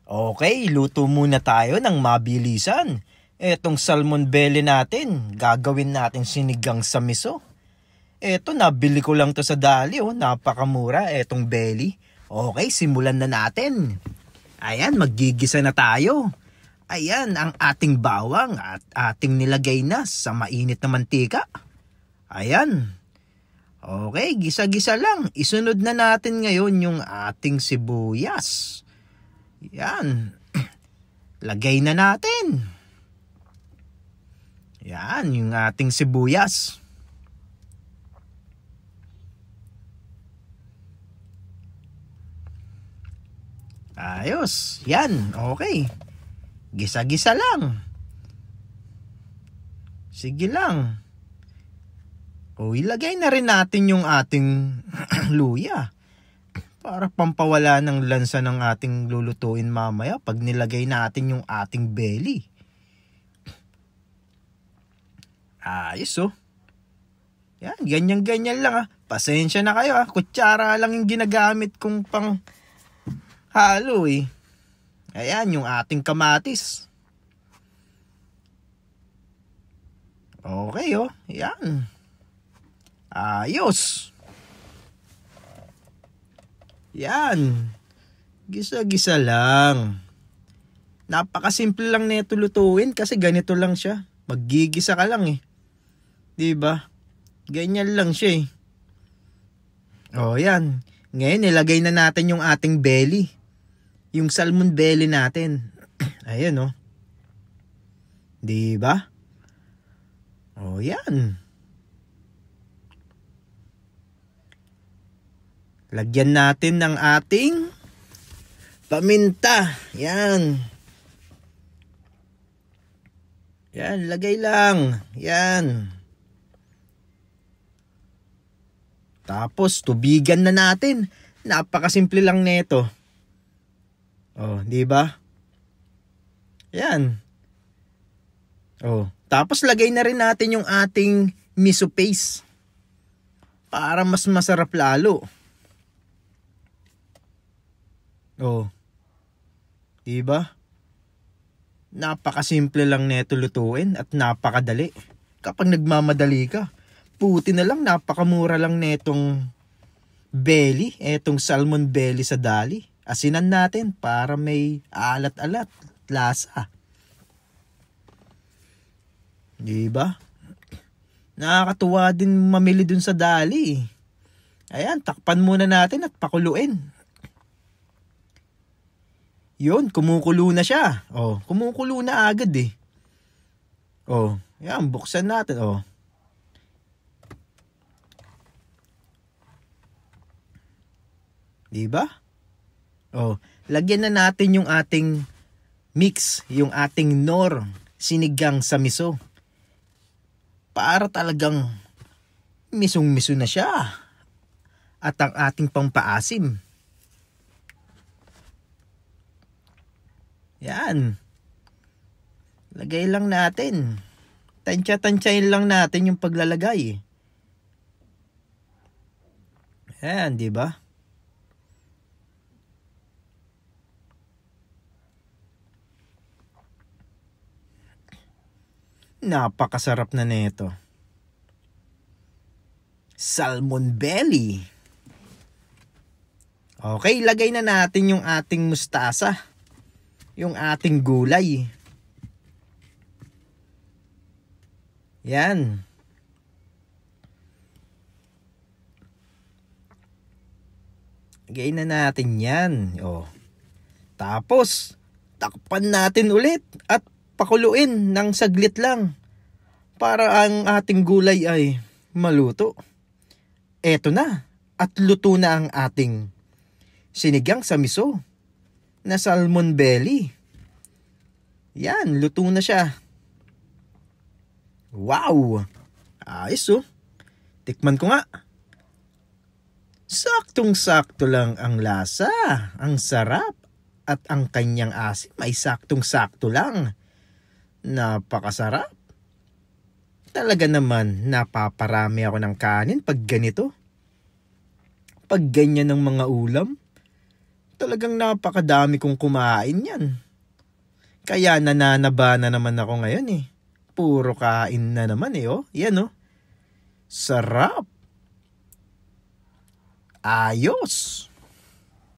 Okay, luto muna tayo ng mabilisan. Etong salmon belly natin, gagawin natin sinigang sa miso. Eto, nabili ko lang to sa Dali, napakamura etong belly. Okay, simulan na natin. Ayan, maggigisa na tayo. Ayan, ang ating bawang at ating nilagay na sa mainit na mantika. Ayan. Okay, gisa-gisa lang. Isunod na natin ngayon yung ating sibuyas. Yan. Lagay na natin. Yan, yung ating sibuyas. Ayos. Yan, okay. Gisa-gisa lang. Sige lang. O, ilagay na rin natin yung ating luya. Para pampawala ng lansa ng ating lulutuin mamaya pag nilagay natin yung ating belly. Ayos Yan, ganyan-ganyan lang Pasensya na kayo Kutsara lang yung ginagamit kong pang halo Ayan, yung ating kamatis. Okay yan. Ayos. Yan. Gisa-gisa lang. Napakasimple lang nito lutuin kasi ganito lang siya. Maggigisa ka lang 'Di ba? Ganyan lang siya yan. Ngayon nilagay na natin yung ating belly. Yung salmon belly natin. Ayan 'Di ba? Yan. Lagyan natin ng ating paminta. Yan. Yan, lagay lang. Yan. Tapos, tubigan na natin. Napakasimple lang nito. Di ba? Yan. Tapos, lagay na rin natin yung ating miso paste. Para mas masarap lalo. Diba? Napakasimple lang neto lutuin at napakadali. Kapag nagmamadali ka, puti na lang, napakamura lang netong belly, etong salmon belly sa Dali. Asinan natin para may alat-alat, lasa. Diba? Nakakatuwa din mamili dun sa Dali. Ayan, takpan muna natin at pakuluin. Yun, kumukulo na siya. Kumukulo na agad yan, buksan natin. Diba? Lagyan na natin yung ating mix, yung ating Knorr sinigang sa miso. Para talagang misong-miso na siya. At ang ating pampaasim. Yan. Lagay lang natin. Tansya-tansyahin lang natin yung paglalagay. Yan, di ba? Napakasarap na nito. Salmon belly. Okay, lagay na natin yung ating mustasa. Yung ating gulay. Yan. Lagay na natin yan. Tapos, takpan natin ulit at pakuluin ng saglit lang para ang ating gulay ay maluto. Eto na. At luto na ang ating sinigang sa miso na salmon belly. Yan, luto na siya. Wow! Ayos Tikman ko nga. Saktong-sakto lang ang lasa. Ang sarap. At ang kanyang asim ay saktong-sakto lang. Napakasarap. Talaga naman, napaparami ako ng kanin pag ganito. Pag ganyan ng mga ulam. Talagang napakadami kong kumain yan. Kaya nananaba na naman ako ngayon eh. Puro kain na naman eh, oh. Yan oh. Sarap. Ayos.